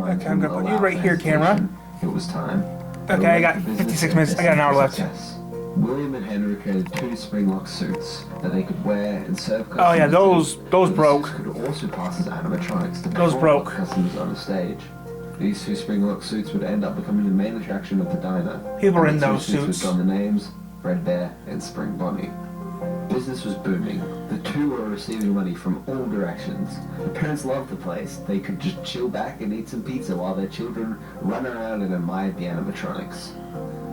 mind Okay, I'm gonna wouldn't put you allow right for here, camera. hesitation. It was time. Okay, I got 56 minutes. I got an hour left. William and Henry created 2 Springlock suits that they could wear and serve customers. Oh yeah, those The broke. suits could also pass as animatronics to Those perform broke. for customers on the stage. These 2 Springlock suits would end up becoming the main attraction of the diner. People were in And the 2 those suits. would don the names Fredbear and Spring Bonnie. Business was booming. The 2 were receiving money from all directions. The parents loved the place. They could just chill back and eat some pizza while their children ran around and admired the animatronics.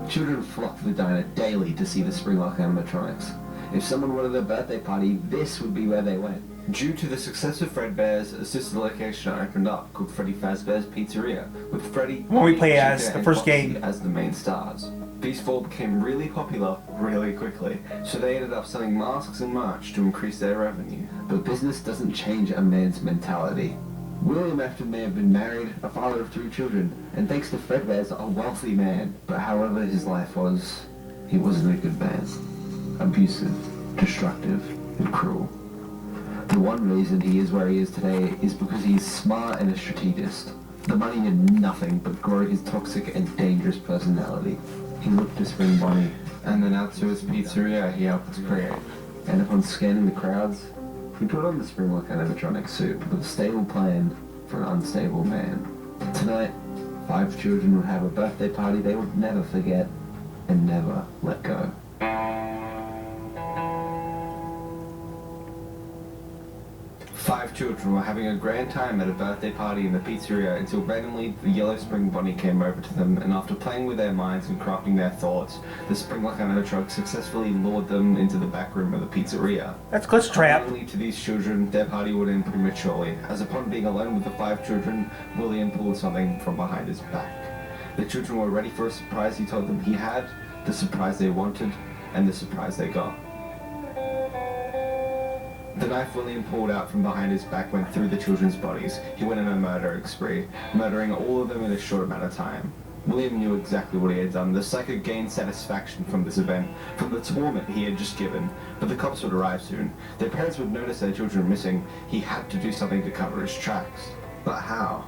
Children flocked to the diner daily to see the Springlock animatronics. If someone wanted a birthday party, this would be where they went. Due to the success of Fredbear's, a sister location opened up called Freddy Fazbear's Pizzeria, with Freddy, When we play as Chica, the and first Foxy game. as the main stars. These 4 became really popular really quickly, so they ended up selling masks and merch to increase their revenue. But business doesn't change a man's mentality. William Afton may have been married, a father of 3 children, and thanks to Fredbear's, a wealthy man. But however his life was, he wasn't a good man. Abusive, destructive, and cruel. The one reason he is where he is today is because he's smart and a strategist. The money did nothing but grow his toxic and dangerous personality. He looked to Spring Bonnie, and then out to his pizzeria he helped to create. And upon scanning the crowds, he put on the Springlock animatronic suit with a stable plan for an unstable man. Tonight, 5 children would have a birthday party they would never forget and never let go. 5 children were having a grand time at a birthday party in the pizzeria until randomly the yellow Spring Bonnie came over to them, and after playing with their minds and crafting their thoughts, the Springlock animatronic successfully lured them into the back room of the pizzeria. That's glitch trap. Unfortunately to these children, their party would end prematurely, as upon being alone with the 5 children, William pulled something from behind his back. The children were ready for a surprise he told them he had, the surprise they wanted, and the surprise they got. The knife William pulled out from behind his back went through the children's bodies. He went on a murdering spree, murdering all of them in a short amount of time. William knew exactly what he had done. The psycho gained satisfaction from this event, from the torment he had just given. But the cops would arrive soon. Their parents would notice their children missing. He had to do something to cover his tracks. But how?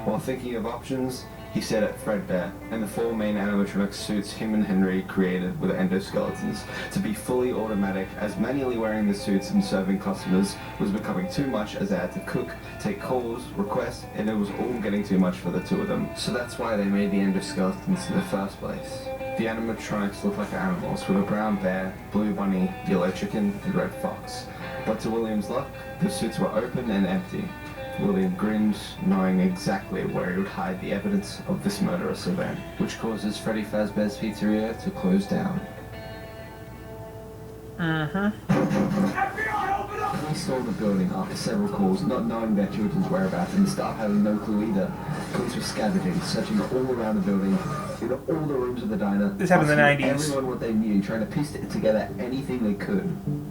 While thinking of options, he stared at Fredbear and the 4 main animatronic suits him and Henry created with endoskeletons to be fully automatic, as manually wearing the suits and serving customers was becoming too much, as they had to cook, take calls, requests, and it was all getting too much for the 2 of them. So that's why they made the endoskeletons in the first place. The animatronics looked like animals, with a brown bear, blue bunny, yellow chicken, and red fox. But to William's luck, the suits were open and empty. William grinned, knowing exactly where he would hide the evidence of this murderous event, which causes Freddy Fazbear's Pizzeria to close down. Police stormed the building after several calls, not knowing their children's whereabouts, and the staff having no clue either. Police were scavenging, searching all around the building, in all the rooms of the diner. This happened in the 90s. Everyone what they knew, trying to piece together anything they could,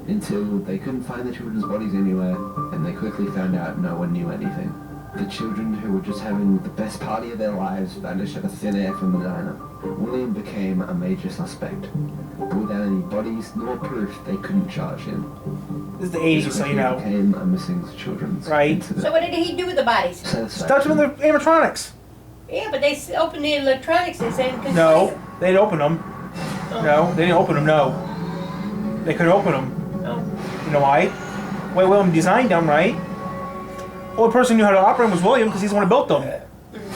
until they couldn't find the children's bodies anywhere, and they quickly found out no one knew anything. The children, who were just having the best party of their lives, vanished out of thin air from the diner. William became a major suspect. But without any bodies nor proof, they couldn't charge him. This is the 80s, so you know. Became a missing children's Right. incident. So what did he do with the bodies? Stuck them in the animatronics. Yeah, but they opened the electronics, they said. No, they didn't open them. No, they didn't open them, no. They couldn't open them. Oh. You know why? Well, William designed them, right? Only person who knew how to operate them was William, because he's the one who built them.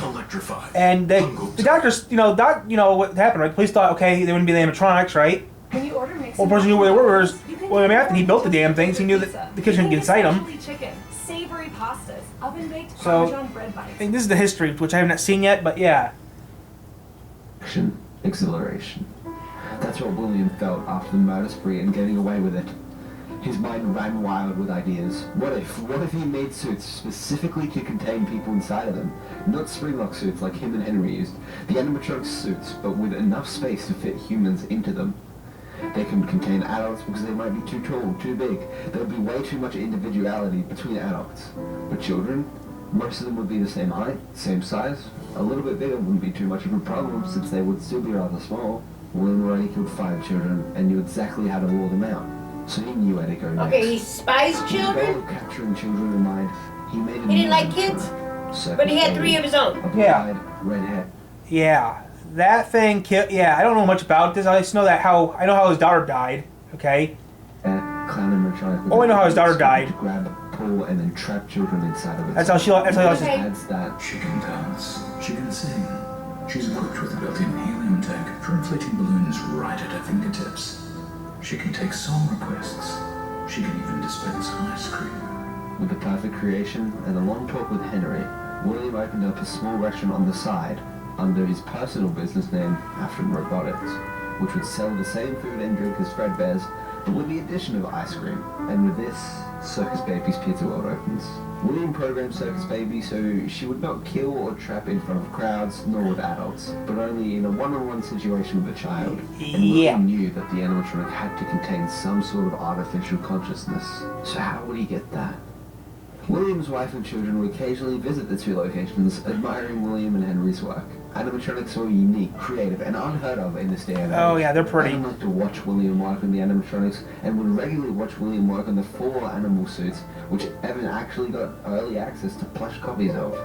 Electrified. And the doctors, what happened, right? The police thought, okay, they wouldn't be the animatronics, right? When you order mix Only person who knew where they were was William Afton. He built the damn things. He knew that the kitchen could get inside them. Chicken, savory pastas, oven-baked So, Parmesan bread bites. I think this is the history, which I have not seen yet, but yeah. Action, exhilaration. That's what William felt after the murder spree and getting away with it. His mind ran wild with ideas. What if he made suits specifically to contain people inside of them? Not Springlock suits like him and Henry used. The animatronic suits, but with enough space to fit humans into them. They can contain adults because they might be too tall, too big. There would be way too much individuality between adults. But children, most of them would be the same height, same size. A little bit bigger wouldn't be too much of a problem since they would still be rather small. William already killed 5 children and knew exactly how to rule them out. So he knew where to go next. Okay, he spies With the children? goal of capturing children in mind, he made a He didn't new like adventure. kids? Circus But he had Baby, 3 of his own. a Yeah. blonde, red hair. Yeah, that thing killed. Yeah, I don't know much about this. I just know that I know how his daughter died. Okay. Clown animatronic. Oh, I know how his daughter died. To grab, pull, and then trap children inside of it. That's how she. That's how she. Okay. Adds that. She can dance. She can sing. She's equipped with a built-in helium tank for inflating balloons right at her fingertips. She can take song requests. She can even dispense ice cream. With the perfect creation and a long talk with Henry, William opened up a small restaurant on the side under his personal business name, Afton Robotics, which would sell the same food and drink as Fredbear's, but with the addition of ice cream. And with this, Circus Baby's Pizza World opens. William programmed Circus Baby so she would not kill or trap in front of crowds, nor with adults, but only in a one-on-one situation with a child. And Yeah. William knew that the animatronic had to contain some sort of artificial consciousness. So how would he get that? William's wife and children would occasionally visit the two locations, admiring William and Henry's work. Animatronics were unique, creative, and unheard of in this day and age. Oh yeah, they're pretty. Adam liked to watch William work on the animatronics and would regularly watch William work on the 4 animal suits, which Evan actually got early access to plush copies of.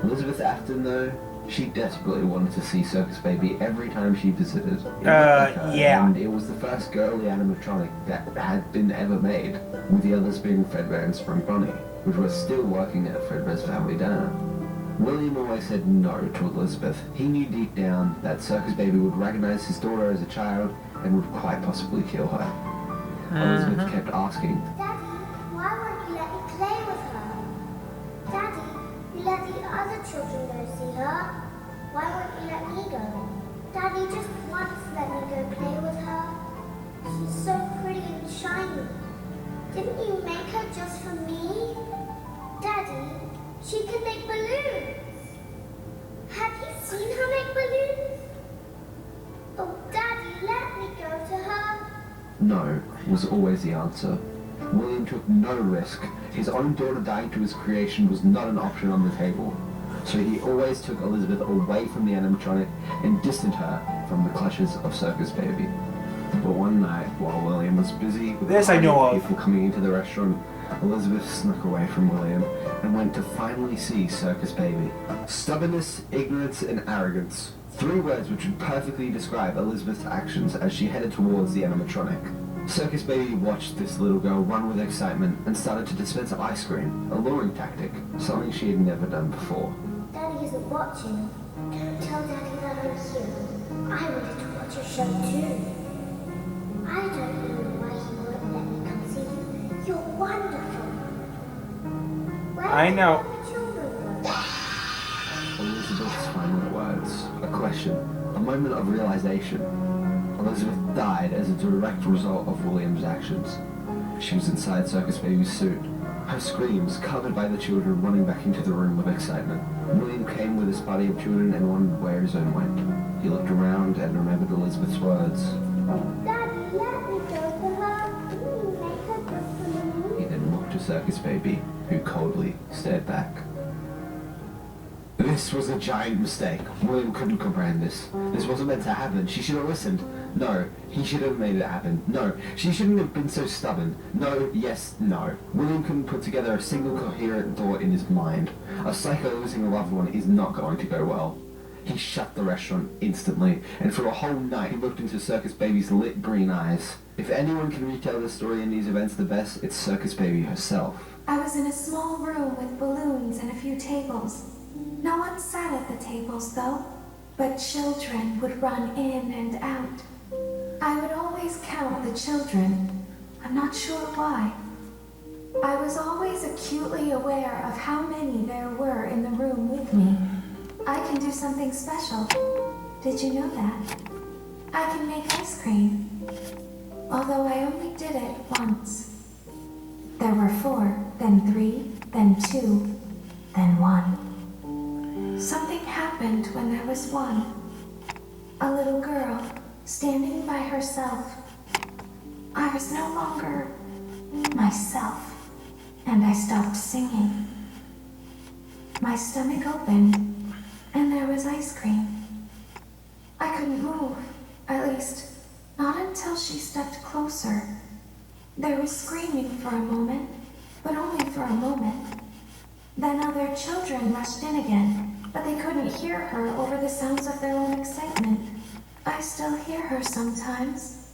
Elizabeth Afton, though, she desperately wanted to see Circus Baby every time she visited. It looked like her, yeah. And it was the first girly animatronic that had been ever made, with the others being Fredbear and Sprung Bonnie, which were still working at Fredbear's family diner. William always said no to Elizabeth. He knew deep down that Circus Baby would recognize his daughter as a child and would quite possibly kill her. Elizabeth kept asking, Daddy, why won't you let me play with her? Daddy, you let the other children go see her. Why won't you let me go? Daddy, just once let me go play with her. She's so pretty and shiny. Didn't you make her just for me? Daddy, she can make balloons. Have you seen her make balloons? Oh, Daddy, let me go to her. no, was always the answer. William took no risk. His own daughter dying to his creation was not an option on the table. So he always took Elizabeth away from the animatronic and distanced her from the clutches of Circus Baby. But one night, while William was busy with This I know of. people coming into the restaurant, Elizabeth snuck away from William and went to finally see Circus Baby. Stubbornness, ignorance, and arrogance. 3 words which would perfectly describe Elizabeth's actions as she headed towards the animatronic. Circus Baby watched this little girl run with excitement and started to dispense ice cream, a luring tactic, something she had never done before. Daddy isn't watching. Don't tell Daddy that I'm here. I wanted to watch your show too. I don't know why he won't let me come see you. You're wonderful. Where I did know. all the children go? Elizabeth's final words, a question, a moment of realization. Elizabeth died as a direct result of William's actions. She was inside Circus Baby's suit, her screams covered by the children running back into the room with excitement. William came with his party of children and wondered where his own went. He looked around and remembered Elizabeth's words. Daddy, let me go to her. Didn't you make her just for me? He then looked to Circus Baby, who coldly stared back. This was a giant mistake. William couldn't comprehend this. This wasn't meant to happen. She should have listened. No, he should have made it happen. No, she shouldn't have been so stubborn. No, yes, no. William couldn't put together a single coherent thought in his mind. A psycho losing a loved one is not going to go well. He shut the restaurant instantly, and for a whole night he looked into Circus Baby's lit green eyes. If anyone can retell the story in these events the best, it's Circus Baby herself. I was in a small room with balloons and a few tables. No one sat at the tables, though, but children would run in and out. I would always count the children. I'm not sure why. I was always acutely aware of how many there were in the room with me. I can do something special. Did you know that? I can make ice cream. Although I only did it once. There were 4, then 3, then 2, then 1. Something happened when there was 1. A little girl standing by herself. I was no longer myself, and I stopped singing. My stomach opened, and there was ice cream. I couldn't move, at least not until she stepped closer. There was screaming for a moment, but only for a moment. Then other children rushed in again, but they couldn't hear her over the sounds of their own excitement. I still hear her sometimes.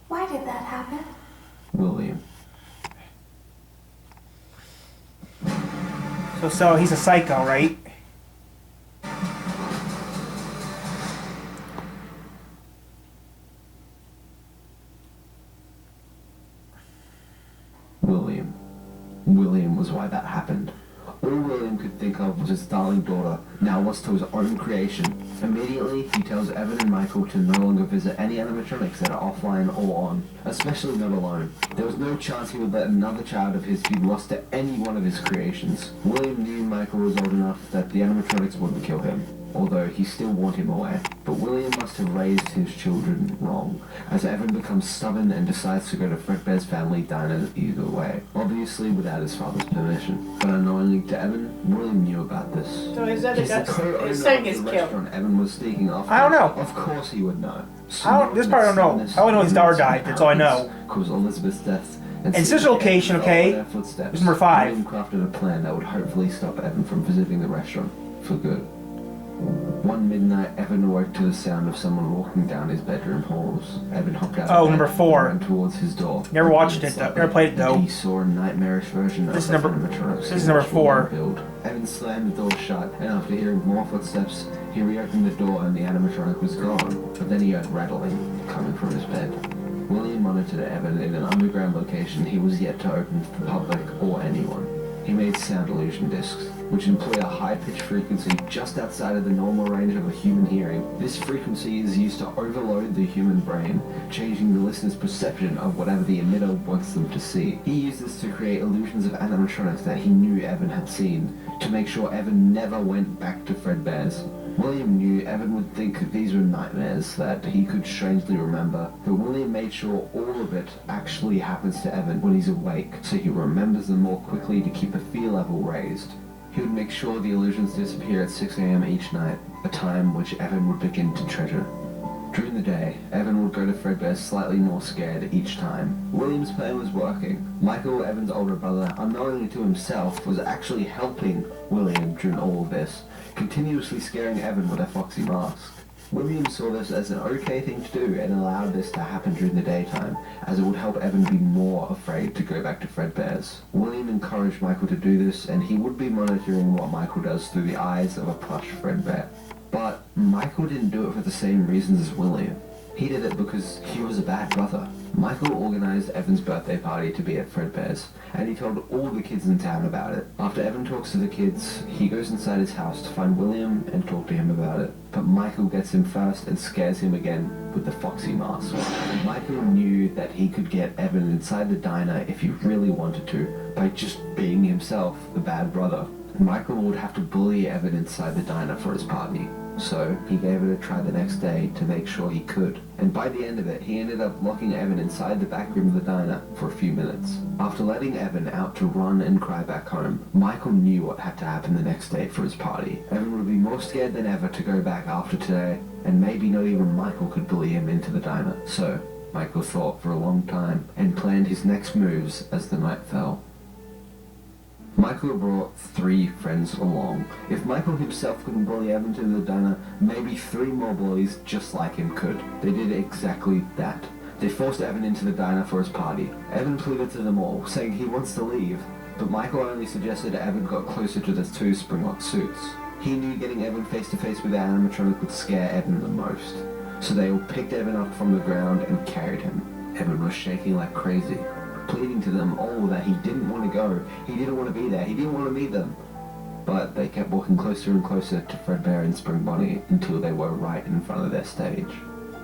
Why did that happen? William. So he's a psycho, right? William was why that happened. All William could think of was his darling daughter, now lost to his own creation. Immediately, he tells Evan and Michael to no longer visit any animatronics that are offline or on, especially not alone. There was no chance he would let another child of his be lost to any one of his creations. William knew Michael was old enough that the animatronics wouldn't kill him, although he still wanted him away. But William must have raised his children wrong, as Evan becomes stubborn and decides to go to Fredbear's family diner either way, obviously without his father's permission. But unknowingly to Evan, William knew about this. So his other He's the co-owner his son of gets the killed. restaurant Evan was sneaking off. I don't know. Of course he would know. This part I don't know. I only know his daughter died. That's all I know. Caused Elizabeth's death. And this location, okay, is number 5. William crafted a plan that would hopefully stop Evan from visiting the restaurant for good. One midnight, Evan awoke to the sound of someone walking down his bedroom halls. Evan hopped out of bed number 4. and ran towards his door. Never watched it though. Never played it though. He saw a nightmarish version This of is the number- animatronics this he is number watched William 4. build. Evan slammed the door shut, and after hearing more footsteps, he reopened the door and the animatronic was gone. But then he heard rattling coming from his bed. William monitored Evan in an underground location he was yet to open to the public or anyone. He made sound illusion discs, which employ a high-pitched frequency just outside of the normal range of a human hearing. This frequency is used to overload the human brain, changing the listener's perception of whatever the emitter wants them to see. He used this to create illusions of animatronics that he knew Evan had seen, to make sure Evan never went back to Fredbear's. William knew Evan would think these were nightmares that he could strangely remember, but William made sure all of it actually happens to Evan when he's awake, so he remembers them more quickly to keep the fear level raised. He would make sure the illusions disappear at 6 a.m. each night, a time which Evan would begin to treasure. During the day, Evan would go to Fredbear's slightly more scared each time. William's plan was working. Michael, Evan's older brother, unknowingly to himself, was actually helping William during all of this, continuously scaring Evan with a foxy mask. William saw this as an okay thing to do and allowed this to happen during the daytime, as it would help Evan be more afraid to go back to Fredbear's. William encouraged Michael to do this, and he would be monitoring what Michael does through the eyes of a plush Fredbear. But Michael didn't do it for the same reasons as William. He did it because he was a bad brother. Michael organized Evan's birthday party to be at Fredbear's, and he told all the kids in town about it. After Evan talks to the kids, he goes inside his house to find William and talk to him about it. But Michael gets him first and scares him again with the foxy mask. Michael knew that he could get Evan inside the diner if he really wanted to, by just being himself, the bad brother. Michael would have to bully Evan inside the diner for his party. So he gave it a try the next day to make sure he could. And by the end of it, he ended up locking Evan inside the back room of the diner for a few minutes. After letting Evan out to run and cry back home, Michael knew what had to happen the next day for his party. Evan would be more scared than ever to go back after today, and maybe not even Michael could bully him into the diner. So Michael thought for a long time and planned his next moves as the night fell. Michael brought 3 friends along. If Michael himself couldn't bully Evan to the diner, maybe 3 more bullies just like him could. They did exactly that. They forced Evan into the diner for his party. Evan pleaded to them all, saying he wants to leave, but Michael only suggested Evan got closer to the 2 Springlock suits. He knew getting Evan face to face with the animatronic would scare Evan the most, so they all picked Evan up from the ground and carried him. Evan was shaking like crazy, pleading to them all that he didn't want to go, he didn't want to be there, he didn't want to meet them. But they kept walking closer and closer to Fredbear and Spring Bonnie until they were right in front of their stage.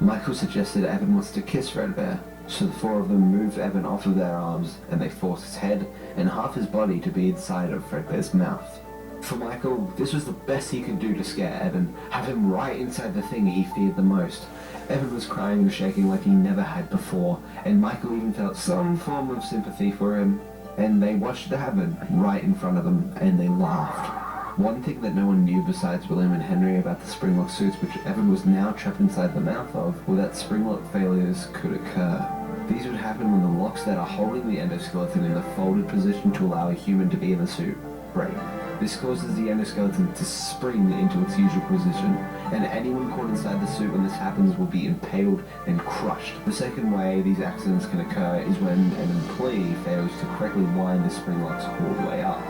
Michael suggested Evan wants to kiss Fredbear, so the 4 of them moved Evan off of their arms and they forced his head and half his body to be inside of Fredbear's mouth. For Michael, this was the best he could do to scare Evan, have him right inside the thing he feared the most. Evan was crying and shaking like he never had before, and Michael even felt some form of sympathy for him, and they watched it happen right in front of them, and they laughed. One thing that no one knew besides William and Henry about the Springlock suits, which Evan was now trapped inside the mouth of, were that Springlock failures could occur. These would happen when the locks that are holding the endoskeleton in a folded position to allow a human to be in the suit break. This causes the endoskeleton to spring into its usual position, and anyone caught inside the suit when this happens will be impaled and crushed. The second way these accidents can occur is when an employee fails to correctly wind the spring locks all the way up,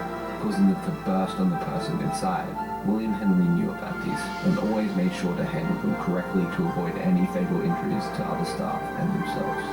causing them to burst on the person inside. William Henry knew about these, and always made sure to handle them correctly to avoid any fatal injuries to other staff and themselves.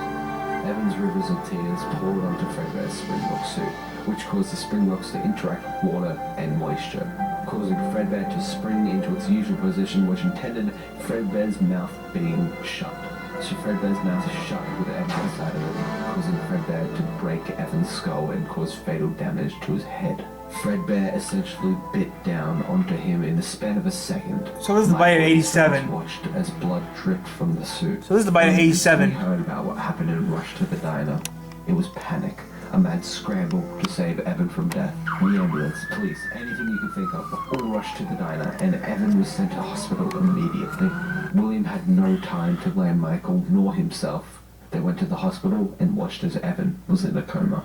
Evan's rivers of tears poured onto Fredbear's springlock suit, which caused the springlocks to interact with water and moisture, causing Fredbear to spring into its usual position, which intended Fredbear's mouth being shut. So Fredbear's mouth is shut with Evan inside of it, causing Fredbear to break Evan's skull and cause fatal damage to his head. Fredbear essentially bit down onto him in the span of a second. So this is the bite of 87. Watched as blood dripped from the suit. So this is the bite of 87. He heard about what happened and rushed to the diner. It was panic. A mad scramble to save Evan from death. The ambulance, police, anything you could think of, all rushed to the diner, and Evan was sent to hospital immediately. William had no time to blame Michael nor himself. They went to the hospital and watched as Evan was in a coma.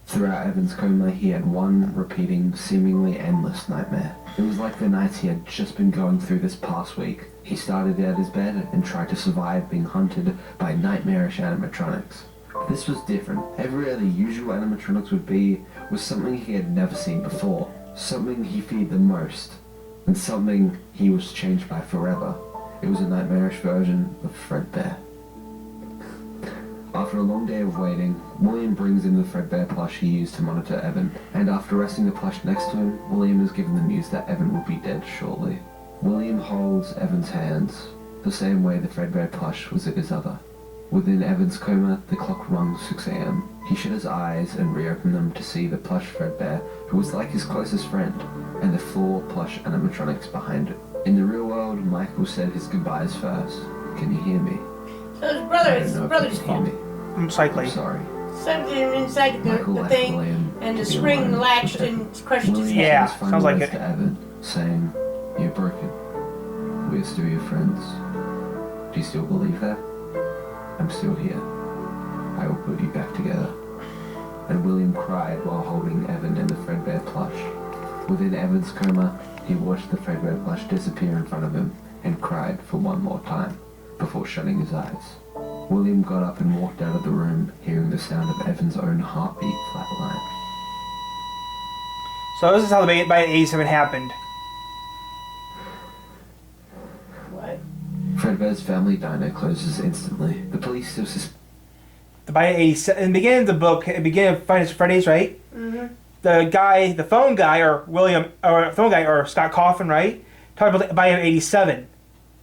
Throughout Evan's coma, he had one repeating, seemingly endless nightmare. It was like the nights he had just been going through this past week. He started at his bed and tried to survive being hunted by nightmarish animatronics. This was different. Every other usual animatronics would be was something he had never seen before, something he feared the most, and something he was changed by forever. It was a nightmarish version of Fredbear. After a long day of waiting, William brings in the Fredbear plush he used to monitor Evan, and after resting the plush next to him, William is given the news that Evan will be dead shortly. William holds Evan's hands, the same way the Fredbear plush was in his other. Within Evan's coma, the clock rung 6 a.m. He shut his eyes and reopened them to see the plush Fredbear, who was like his closest friend, and the 4 plush animatronics behind it. In the real world, Michael said his goodbyes first. Can you hear me? So his I don't know if brother's you can hear fault. me. Most likely. I'm sorry. Something inside Michael the left thing, William and to the be spring alone latched with and crushed his William head. Yeah, said his final sounds like words it. to Evan, saying, "You're broken. We're still your friends. Do you still believe that? I'm still here. I will put you back together." And William cried while holding Evan and the Fredbear plush. Within Evan's coma, he watched the Fredbear plush disappear in front of him and cried for one more time before shutting his eyes. William got up and walked out of the room, hearing the sound of Evan's own heartbeat flatline. So this is how the bite of 87 happened. What? Fredbear's family diner closes instantly. The police still The bite of 87. In the beginning of the book, it began of Five Nights at Freddy's, right? Mm-hmm. The phone guy, or Scott Coffin, right? Talked about the bite of 87.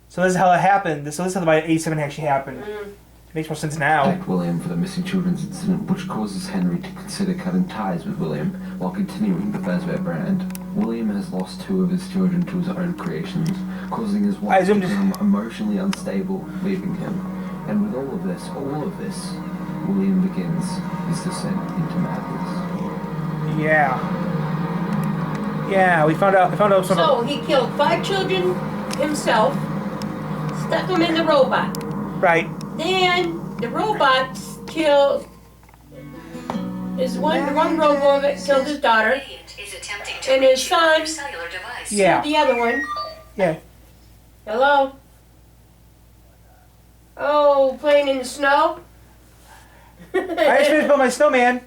So this is how it happened. So this is how the bite of 87 actually happened. Makes more sense now. thanked William for the missing children's incident, which causes Henry to consider cutting ties with William while continuing the Fazbear brand. William has lost 2 of his children to his own creations, causing his I wife to assumed- become emotionally unstable, leaving him. And with all of this, William begins his descent into madness. Yeah. Yeah, we found out something. So he killed 5 children himself, stuck them in the robot. Right. Then the robots killed one robot killed his daughter, and his son Yeah. killed the other one. Yeah. Hello? Oh, playing in the snow? I just finished building my snowman.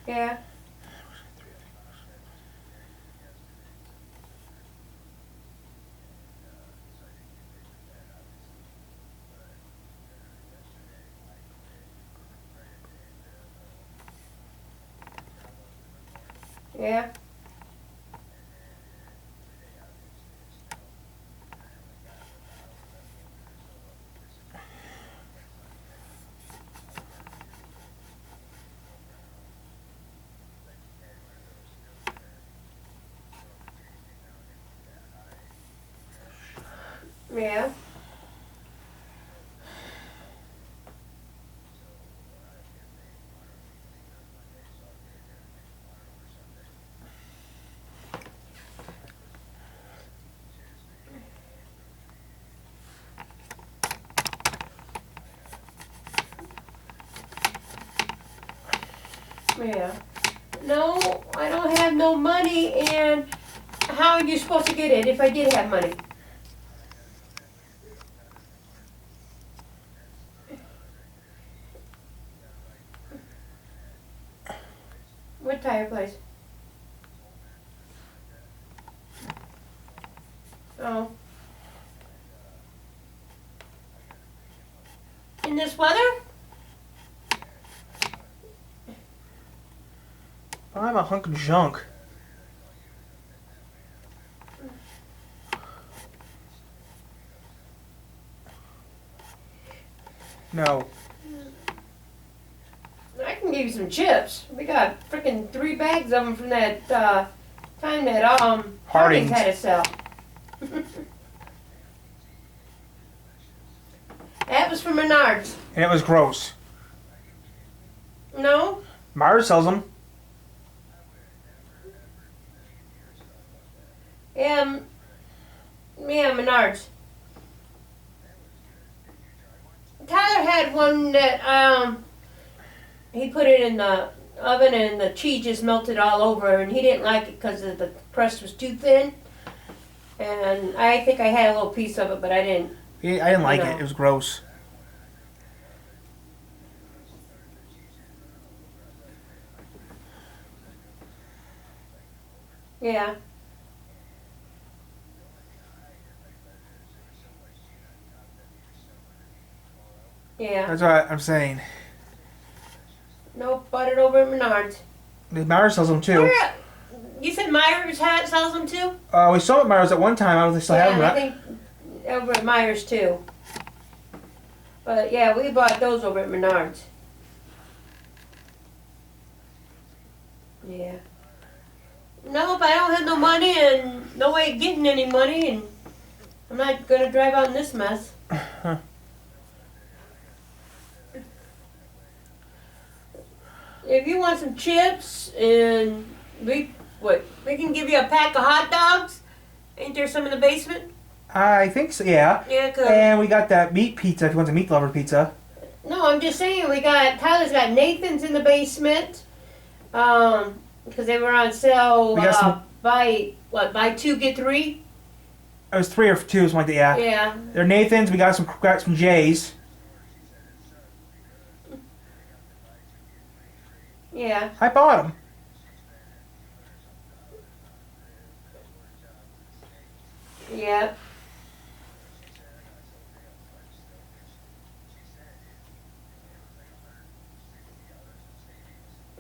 Yeah. Yeah. Yeah. Yeah. No, I don't have no money, and how are you supposed to get it if I did have money? What tire place? Oh. In this weather? I'm a hunk of junk. No. I can give you some chips. We got freaking 3 bags of them from that time that Harding's Harding's. had to sell. That was from Menards. And it was gross. No? Mars sells them. Yeah, Menards. Tyler had one that he put it in the oven and the cheese just melted all over, and he didn't like it because the crust was too thin. And I think I had a little piece of it, but I didn't. Yeah, I didn't like No. it. It was gross. Yeah. Yeah. That's what I'm saying. Nope, bought it over at Menards. Mars sells them too. You said Myers sells them too? We saw at Mars at one time. I don't know if they still have them. I Right? think over at Myers too. But yeah, we bought those over at Menards. Yeah. Nope, I don't have no money and no way of getting any money, and I'm not gonna drive out in this mess. If you want some chips and we can give you a pack of hot dogs. Ain't there some in the basement? I think so. Yeah. Yeah, 'cause And we got that meat pizza. If you want the meat lover pizza. no, I'm just saying Tyler's got Nathan's in the basement. Because they were on sale. We got some- buy 2 get 3. It was 3 or 2, something like that. Yeah. Yeah. They're Nathan's. We got some J's. Yeah. I bought them. Yeah.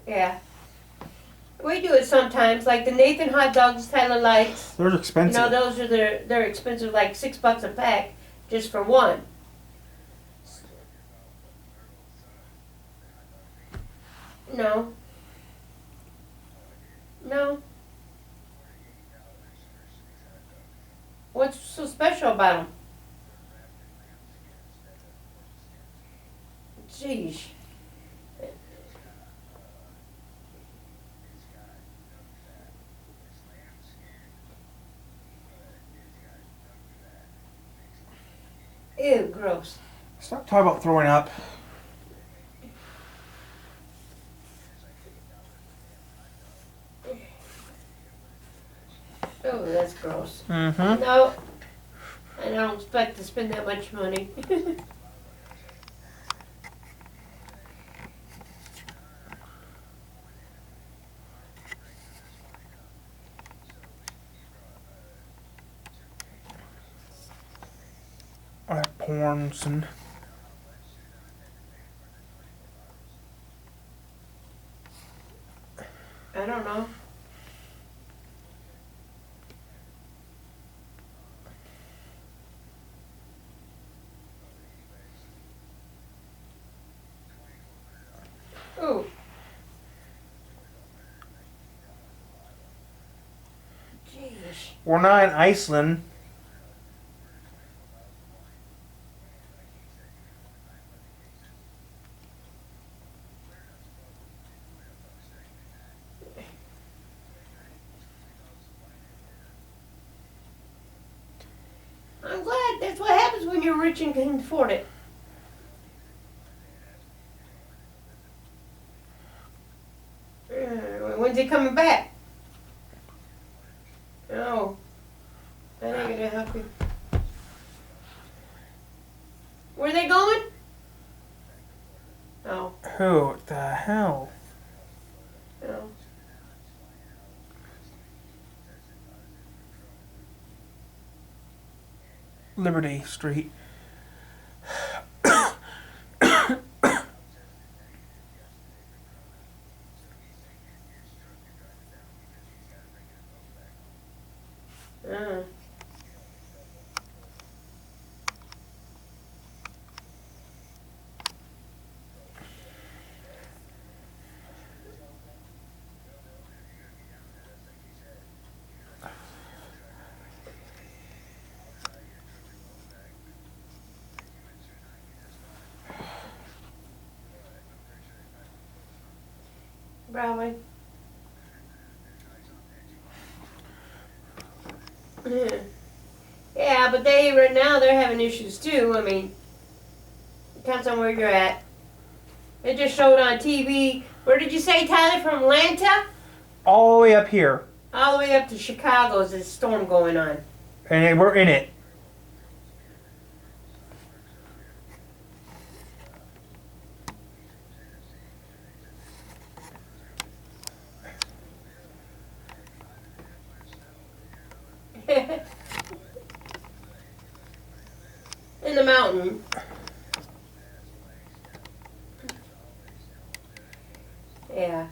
Yeah. We do it sometimes, like the Nathan hot dogs Tyler likes. Those are expensive. You know, those are they're expensive, like $6 a pack, just for one. No. No. What's so special about them? Jeez. Ew, gross. Stop talking about throwing up. Oh, that's gross. Mm-hmm. No, I don't expect to spend that much money. I have porns and I don't know. Ooh. Jeez. we're not in Iceland. I'm glad. That's what happens when you're rich and can afford it. Who? What the hell? You know. Liberty Street. Uh. Probably. Yeah. Yeah, but they right now they're having issues too. I mean, depends on where you're at. They just showed on TV. Where did you say, Tyler? From Atlanta All the way up here. all the way up to Chicago is this storm going on. And we're in it. In the mountain. Yeah.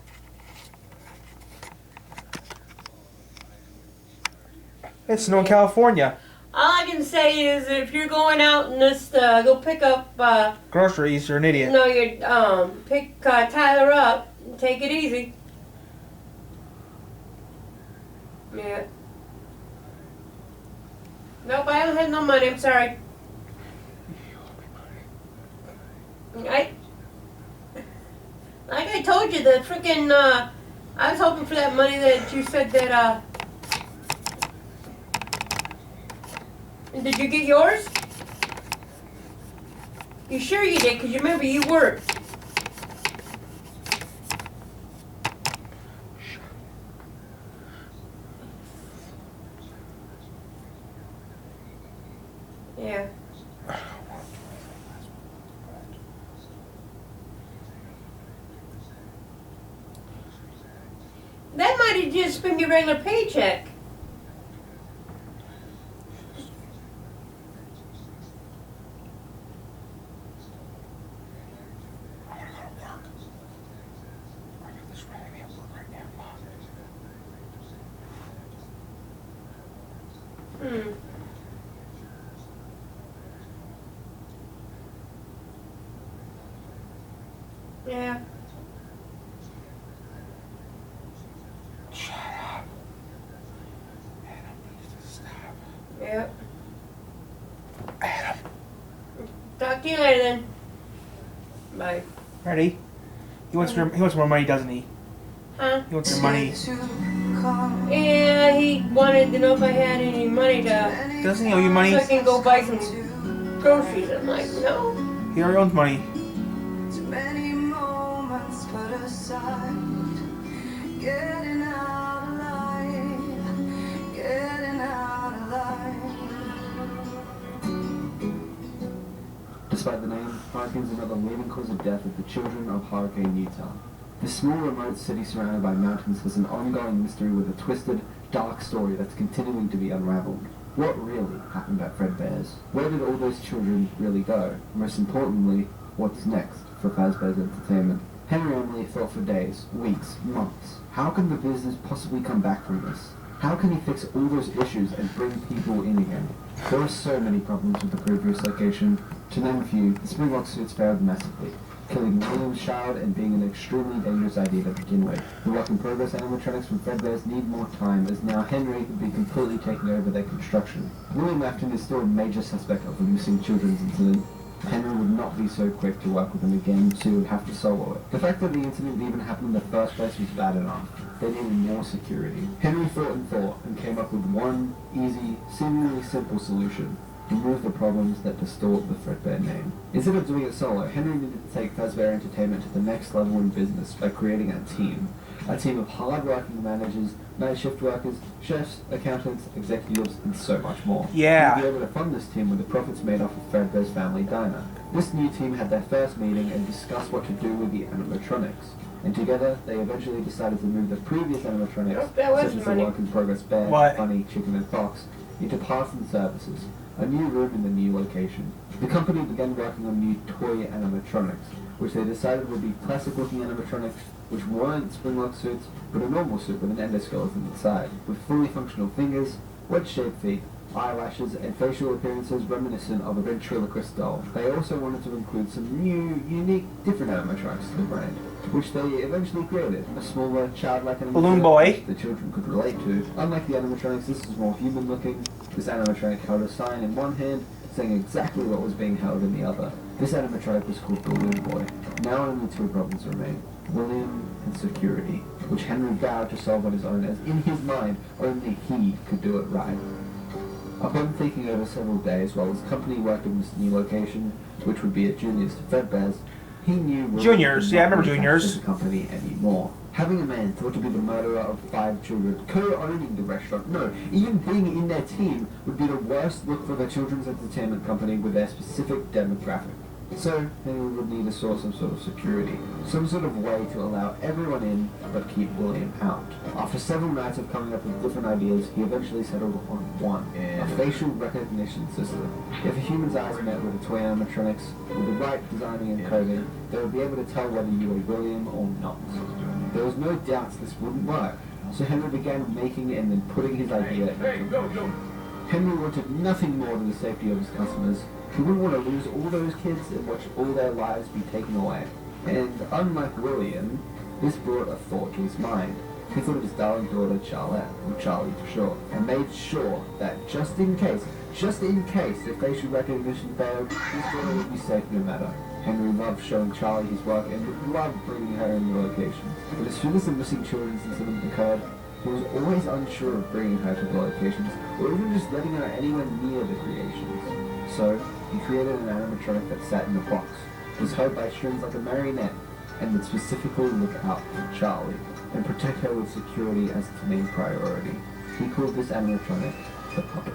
It's snow in California. All I can say is if you're going out and just go pick up, Groceries, you're an idiot. no, you pick Tyler up, and take it easy. Yeah. Nope, I don't have no money. I'm sorry. Like I told you, the freaking I was hoping for that money that you said that did you get yours? You sure you did? Because you remember you worked. Yeah. That might have just been your regular paycheck. Hmm. Yeah. Shut up. Adam needs to stop. Yep. Adam. Talk to you later then. Bye. Ready? He wants more money, doesn't he? Huh? He wants your money. Yeah, he wanted to know if I had any money to Doesn't he owe you money? so I can go buy some groceries. I'm like, no. He already owns money. Too many moments put aside. Getting out alive. Getting out alive. Despite the name, hurricanes are not the leading cause of death of the children of Hurricane Utah. This small remote city surrounded by mountains has an ongoing mystery with a twisted, dark story that's continuing to be unraveled. What really happened at Fredbear's? Where did all those children really go? Most importantly, what's next for Fazbear's Entertainment? Henry Emily thought for days, weeks, months. How can the business possibly come back from this? How can he fix all those issues and bring people in again? There were so many problems with the previous location. To name a few, the Springbok suits failed massively, killing William's child and being an extremely dangerous idea to begin with. The work-in-progress animatronics from Fredbear's need more time, as now Henry would be completely taking over their construction. William Afton is still a major suspect of the missing children's incident. Henry would not be so quick to work with him again, so he would have to solo it. The fact that the incident even happened in the first place was bad enough. They needed more security. Henry thought and came up with one easy, seemingly simple solution. Remove the problems that distort the Fredbear name. Instead of doing it solo, Henry needed to take Fazbear Entertainment to the next level in business by creating a team. A team of hard-working managers, night shift workers, chefs, accountants, executives, and so much more. Yeah. He'd be able to fund this team with the profits made off of Fredbear's family diner. This new team had their first meeting and discussed what to do with the animatronics. And together, they eventually decided to move the previous animatronics, That was such as the money. work-in-progress bear, What? bunny, chicken, and fox, into parts and services, a new room in the new location. The company began working on new toy animatronics, which they decided would be classic-looking animatronics, which weren't Springlock suits, but a normal suit with an endoskeleton inside, with fully functional fingers, wedge-shaped feet, eyelashes, and facial appearances reminiscent of a ventriloquist doll. They also wanted to include some new, unique, different animatronics to the brand, which they eventually created. A smaller, childlike animatronic Balloon Boy. the children could relate to. Unlike the animatronics, this was more human-looking. This animatronic held a sign in one hand, saying exactly what was being held in the other. This animatronic was called Balloon Boy. Now only two problems remain: William and security, which Henry vowed to solve on his own, as in his mind, only he could do it right. Upon thinking over several days while his company worked in this new location, which would be at Junior's to Fredbear's, he knew William Junior's, could yeah, I not remember be Junior's. attached to the company anymore. Having a man thought to be the murderer of 5 children, co-owning the restaurant, no, even being in their team would be the worst look for the children's entertainment company with their specific demographic. So, Henry would need to source some sort of security, some sort of way to allow everyone in, but keep William out. After several nights of coming up with different ideas, he eventually settled on one, a facial recognition system. If a human's eyes met with a toy animatronics, with the right designing and coding, they would be able to tell whether you were William or not. There was no doubt this wouldn't work, so Henry began making and then putting his idea into. Henry wanted nothing more than the safety of his customers. He wouldn't want to lose all those kids and watch all their lives be taken away. And unlike William, this brought a thought to his mind. He thought of his darling daughter Charlotte, or Charlie for short, and made sure that just in case the facial recognition failed, his daughter would be safe no matter. Henry loved showing Charlie his work and would love bringing her in the location. But as soon as the missing children's incident occurred, he was always unsure of bringing her to the locations, or even just letting her anywhere near the creations. So, he created an animatronic that sat in a box, was held by strings like a marionette, and would specifically look out for Charlie, and protect her with security as its main priority. He called this animatronic the Puppet.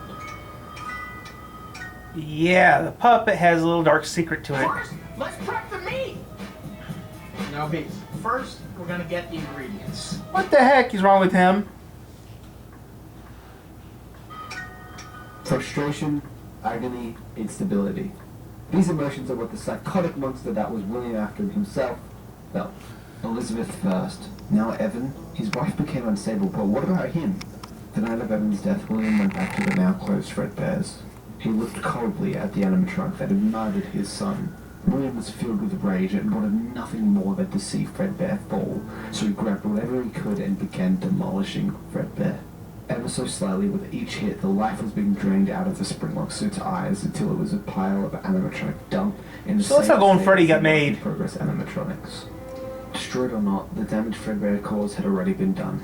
Yeah, the puppet has a little dark secret to it. First, let's prep the meat. Now, okay, first we're gonna get the ingredients. What the heck is wrong with him? Frustration, agony, instability. These emotions are what the psychotic monster that was William Afton himself felt. Elizabeth first, now Evan. His wife became unstable, but what about him? The night of Evan's death, William went back to the now closed Fredbear's. He looked coldly at the animatronic that had murdered his son. William was filled with rage and wanted nothing more than to see Fredbear fall, so he grabbed whatever he could and began demolishing Fredbear. Ever so slightly, with each hit, the life was being drained out of the Springlock suit's eyes until it was a pile of animatronic dump in the So that's how Golden Freddy got made. Progress animatronics. Destroyed or not, the damage Fredbear caused had already been done.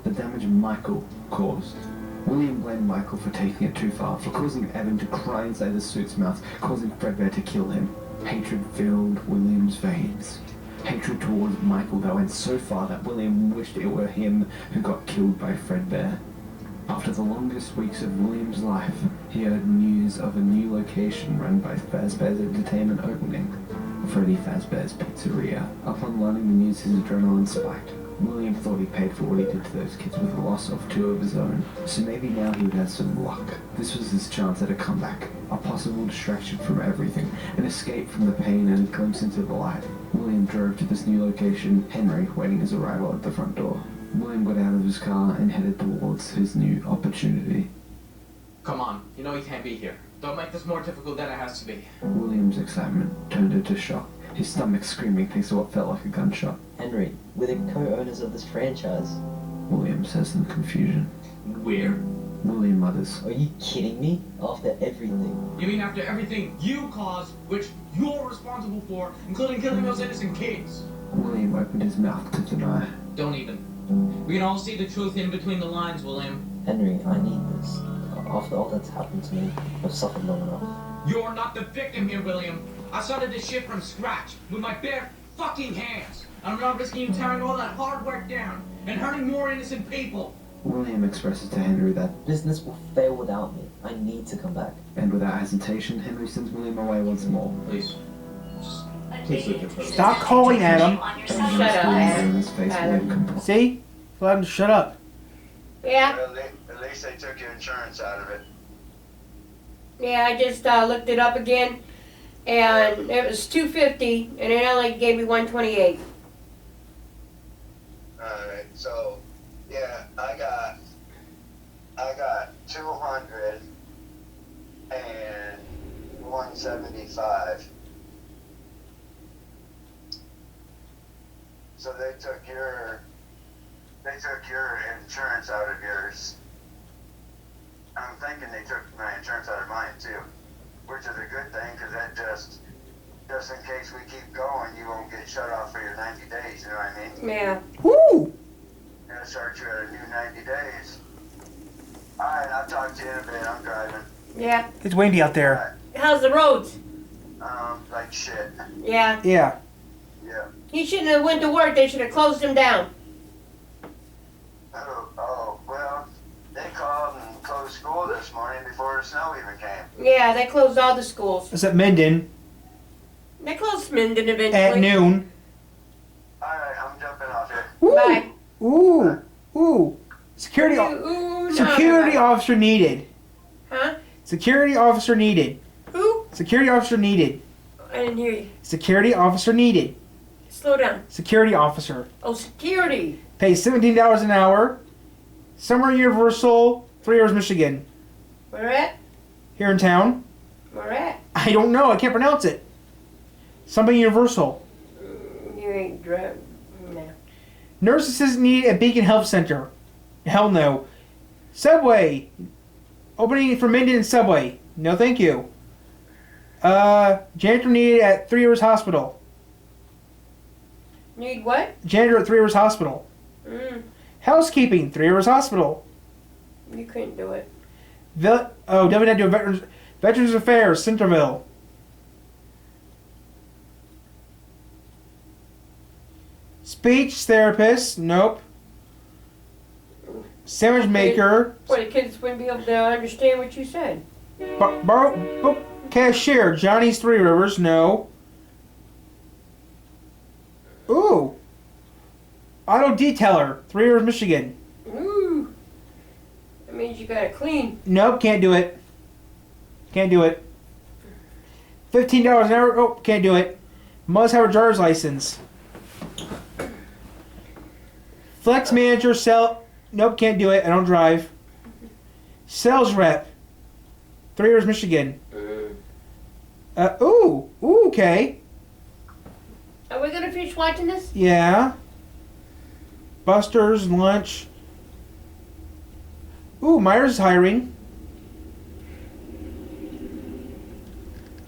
The damage Michael caused. William blamed Michael for taking it too far, for causing Evan to cry inside the suit's mouth, causing Fredbear to kill him. Hatred filled William's veins. Hatred towards Michael that went so far that William wished it were him who got killed by Fredbear. After the longest weeks of William's life, he heard news of a new location run by Fazbear's Entertainment opening, Freddy Fazbear's Pizzeria. Upon learning the news, his adrenaline spiked. William thought he paid for what he did to those kids with the loss of 2 of his own, so maybe now he would have some luck. This was his chance at a comeback, a possible distraction from everything, an escape from the pain and a glimpse into the light. William drove to this new location, Henry waiting his arrival at the front door. William got out of his car and headed towards his new opportunity. Come on, you know you can't be here. Don't make this more difficult than it has to be. William's excitement turned into shock, his stomach screaming thanks to what felt like a gunshot. Henry, we're the co-owners of this franchise. William says in confusion. We're? William mutters. Are you kidding me? After everything. You mean after everything you caused, which you're responsible for, including killing those innocent kids? William opened his mouth to deny. Don't even. We can all see the truth in between the lines, William. Henry, I need this. After all that's happened to me, I've suffered long enough. You're not the victim here, William. I started this shit from scratch, with my bare fucking hands. I'm not risking you tearing all that hard work down. and hurting more innocent people. William expresses to Henry that, Business will fail without me. I need to come back. and without hesitation, Henry sends William away once more. Please. Please leave your phone. Stop calling at him. Shut up, Adam. William's face, Adam. William compl- See? Let him to shut up. Yeah, Well, at least they took your insurance out of it. yeah, I just looked it up again, and it was $250, and it only gave me $128. Alright, so, yeah, I got 200 and 175. So they took your insurance out of yours. I'm thinking they took my insurance out of mine too, which is a good thing because that just in case we keep going, you won't get shut off for your 90 days. You know what I mean? Yeah. Woo! Gonna start you at a new 90 days. Alright, I'll talk to you in a bit. I'm driving. Yeah. It's windy out there. How's the roads? Like shit. Yeah. Yeah. Yeah. He shouldn't have went to work. They should have closed him down. Oh, well, they called and closed school this morning before the snow even came. Yeah, they closed all the schools. It's at Minden They closed Minden eventually. at noon. Alright, I'm jumping off here. Ooh. Bye. Ooh. Ooh. Security. Ooh, no, Security no. officer needed. Huh? Security officer needed. Who? Security officer needed. I didn't hear you. Security officer needed. Slow down. Security officer. Oh, security. Pays $17 an hour. Summer Universal, 3 Rivers, Michigan. Where at? Here in town. Where at? I don't know. I can't pronounce it. Something Universal. You ain't driving. No. Nurse assistant needed at Beacon Health Center. Hell no. Subway. Opening for Minden and Subway. No, thank you. Janitor needed at 3 Rivers Hospital. Need what? Janitor at 3 Rivers Hospital. Housekeeping, 3 Rivers Hospital. You couldn't do it. WNW Veterans Affairs, Centerville. Speech therapist, nope. Sandwich maker, Boy, the kids wouldn't be able to understand what you said. book cashier, Johnny's 3 Rivers, no. Ooh. Auto detailer, 3 Rivers, Michigan. Ooh. That means you gotta clean. Nope, can't do it. Can't do it. $15 an hour, oh, can't do it. Must have a driver's license. Flex manager, nope, can't do it. I don't drive. Sales rep, 3 Rivers, Michigan. Ooh, okay. Are we gonna finish watching this? Yeah. Buster's lunch. Ooh, Myers is hiring.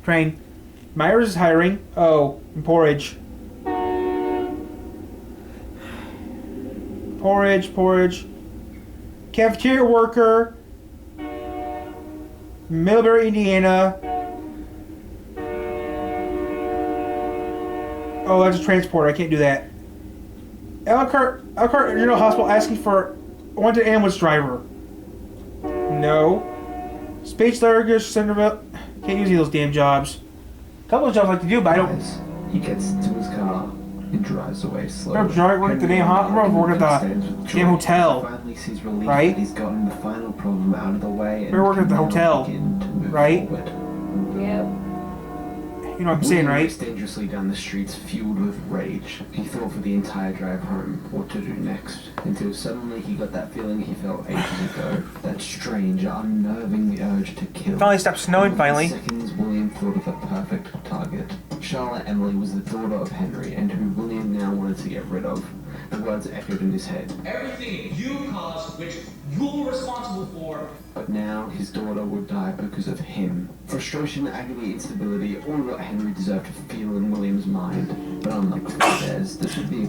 Train. Myers is hiring. Oh, and Porridge. Porridge. Cafeteria worker. Millbury, Indiana. Oh, that's a transporter. I can't do that. Elkhart General Hospital asking for wanted ambulance driver. No. Speech therapist, Centerville. Can't use any of those damn jobs. A couple of jobs I like to do, but I don't. He gets into his car and drives away slowly. We're at the damn we're at the damn hotel. Finally sees relief Right? that he's gotten the final problem out of the way. And We're working at the can now hotel. begin to move Right? forward. Yep. You know what I'm saying, William right? raced dangerously down the streets, fueled with rage. He thought for the entire drive home what to do next, until suddenly he got that feeling he felt ages ago. That strange, unnerving urge to kill. It finally stopped snowing, Within finally. seconds, William thought of the perfect target. Charlotte Emily was the daughter of Henry, and who William now wanted to get rid of. The words echoed in his head. Everything you caused, which you're responsible for. But now his daughter would die because of him. Frustration, agony, instability, all what Henry deserved to feel in William's mind. But unlike theirs, this would be